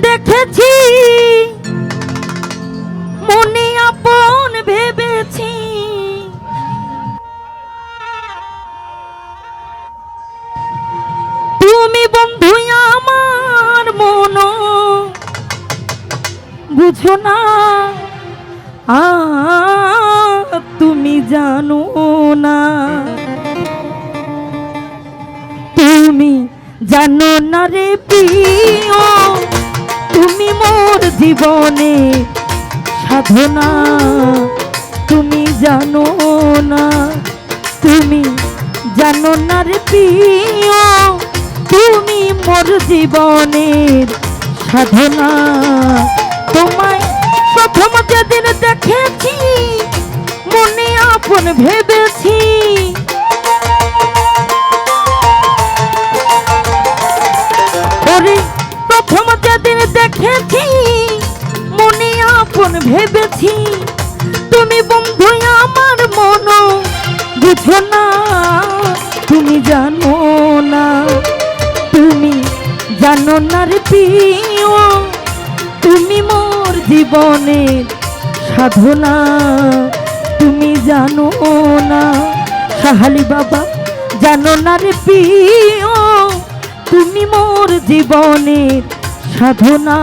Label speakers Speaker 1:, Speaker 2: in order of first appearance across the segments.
Speaker 1: দেখেছি মনে আপন ভেবেছি, তুমি বন্ধু আমার মন বুঝো না, তুমি জানো না, তুমি জানো না রে প্রিয়, তুমি মোর জীবনে সাধনা, তুমি জানো না, তুমি জানো না রে প্রিয়, তুমি মোর জীবনের সাধনা। তোমায় প্রথম যেদিন দেখেছি মনে আপন ভেবেছি, ওরে প্রথম যেদিন দেখেছি মনে আপন ভেবেছি, তুমি বন্ধু আমার মন বুঝো না, তুমি জানো না, তুমি জানো না রে প্রিয়, তুমি মোর জীবনের সাধনা, তুমি জানো না সাহালি বাবা, জানো না রে প্রিয়, তুমি মোর জীবনের সাধনা।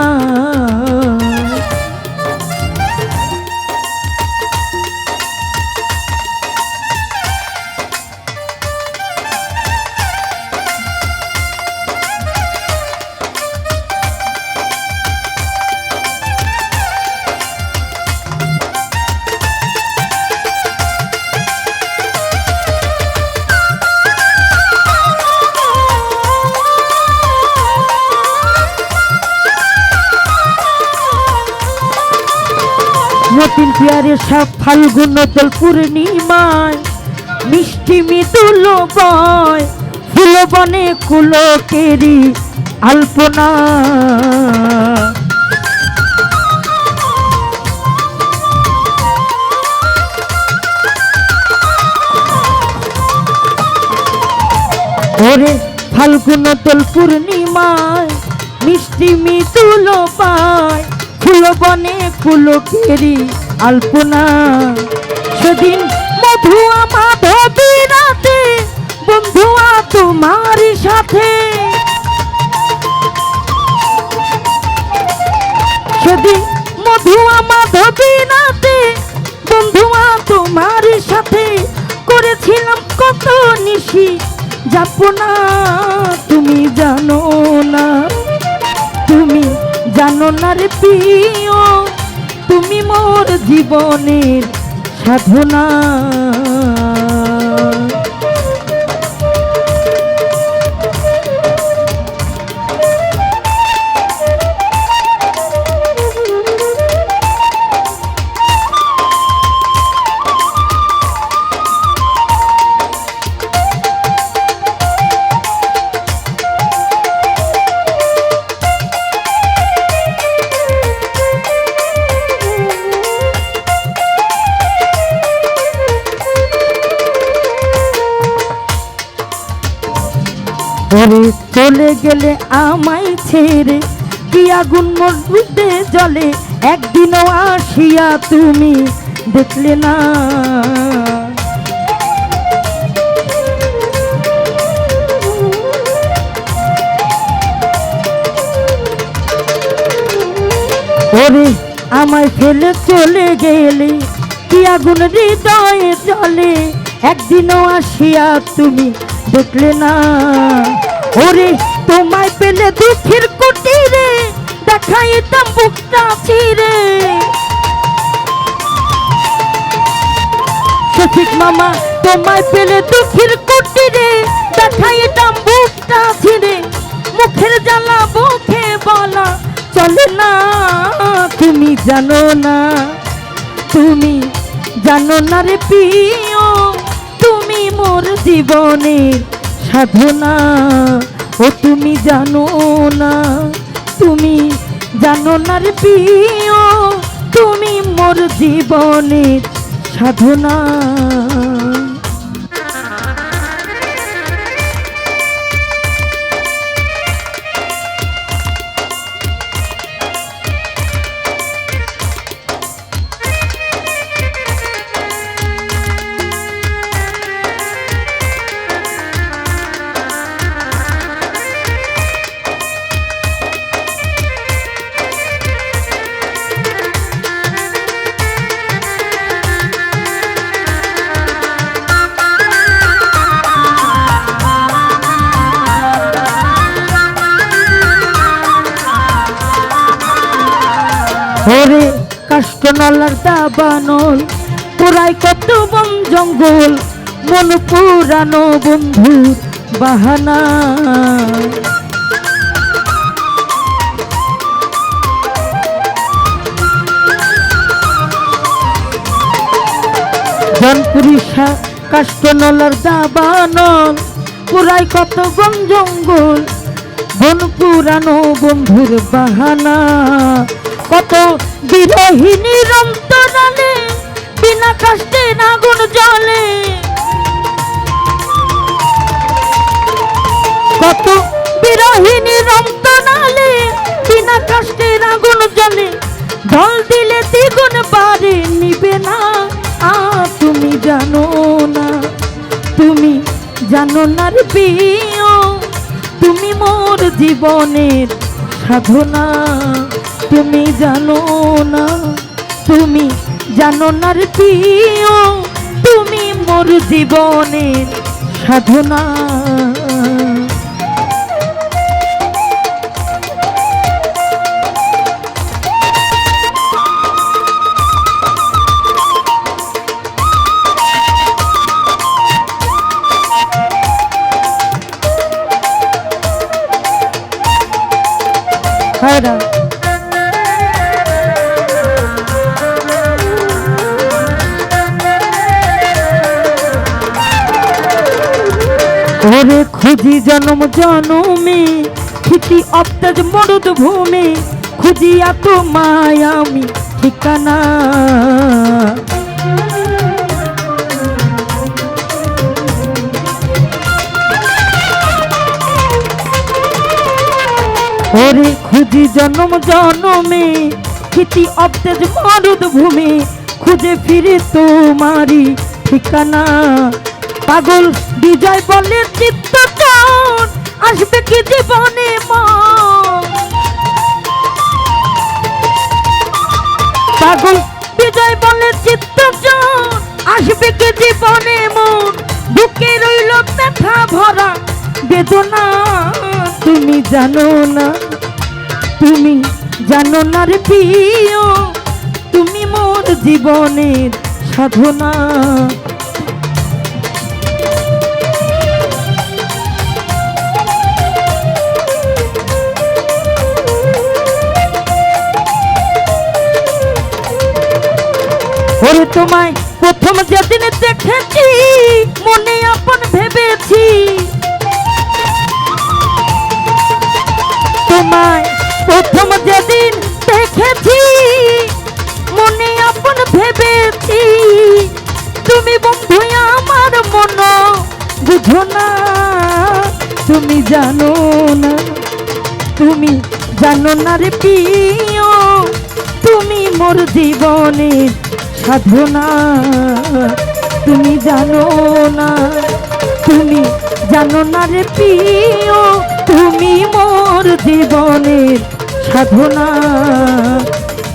Speaker 1: মতিন পিয়ারে সব ফাল্গুন দোল পূর্ণিমায় মিষ্টি মৃদুল বয় ফুল বনে কুলকেরি আলপনা, ওরে ফাল্গুন দোল পূর্ণিমায় মিষ্টি মৃদুল পায় ফুল বনে কুলকেরি আলপনা, সেদিন মধুয়া মাধবী রাতে বন্ধুয়া তোমার সাথে, সেদিন মধুয়া মাধবী রাতে বন্ধুয়া তোমার সাথে করেছিলাম কত নিশি যাপনা, তুমি জানো না, তুমি জানো না রে প্রিয়, তুমি মোর জীবনের সাধনা। ওরে চলে গেলে আমায় ছেড়ে কি আগুন মরতে জলে, একদিনও আসিয়া তুমি দেখলে না, ওরে আমায় ফেলে চলে গেলে কি আগুন হৃদয়ে জলে, একদিনও আসিয়া তুমি দেখলে না, ওরে তোমায় পেলে দুঃখের কুটিরে দেখাইতাম বুকটা ছিঁড়ে, শফিক মামা তোমায় পেলে দুঃখের কুটিরে দেখাইতাম বুকটা ছিঁড়ে, মুখের জ্বালা মুখে বলা চলে না, তুমি জানো না, তুমি জানো না রে প্রিয়, তুমি মোর জীবনের সাধনা, ও তুমি জানো না, তুমি জানো না রে প্রিয়, তুমি মোর জীবনের সাধনা। ওরে কাষ্টনলার দাবানল পুরাই কত বন জঙ্গল মন পুরানো বন্ধুর বাহানা জনপুরিষা কাষ্টনলার দাবানল পুরাই কত বন জঙ্গল বন পুরানো বন্ধুর বাহানা কত বিরহিনীর অন্তরালে বিনা কষ্টে আগুন জ্বলে কত বিরহিনীর অন্তরালে বিনা কষ্টে আগুন জ্বলে ঢল দিলে দ্বিগুণ বাড়ে নিবে না তুমি জানো না তুমি জানো না রে প্রিয় তুমি মোর জীবনের সাধনা তুমি জানো না তুমি জানো না রে প্রিয় তুমি মোর জীবনের সাধনা ওরে খুঁজি জনম জনমে খিতি অপ্তেজ মরুদ ভূমি খুঁজিয়া তোমায় আমি ঠিকানা ওরে খুঁজি জনম জনমে খিতি অপ্তেজ মরুদ ভূমি খুঁজে ফিরে তোমারি ঠিকানা পাগল বিজয় বলে চিত্তচর আসবে কি জীবনে পাগল বিজয় বলে চিত্তচর আসবে কি জীবনে মন বুকে রইল ব্যথা ভরা বেদনা তুমি জানো না তুমি জানো না রে প্রিয় তুমি মোর জীবনের সাধনা ওরে তোমায় প্রথম যেদিন দেখেছি মনে আপন ভেবেছি তোমায় প্রথম যেদিন দেখেছি মনে আপন ভেবেছি তুমি বন্ধু আমার মন বুঝো না তুমি জানো না তুমি জানো না রে প্রিয় তুমি মোর জীবনের সাধনা তুমি জানো না তুমি জানো না রে প্রিয় তুমি মোর জীবনের সাধনা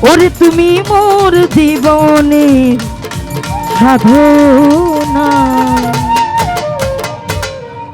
Speaker 1: ওরে তুমি মোর জীবনের সাধনা।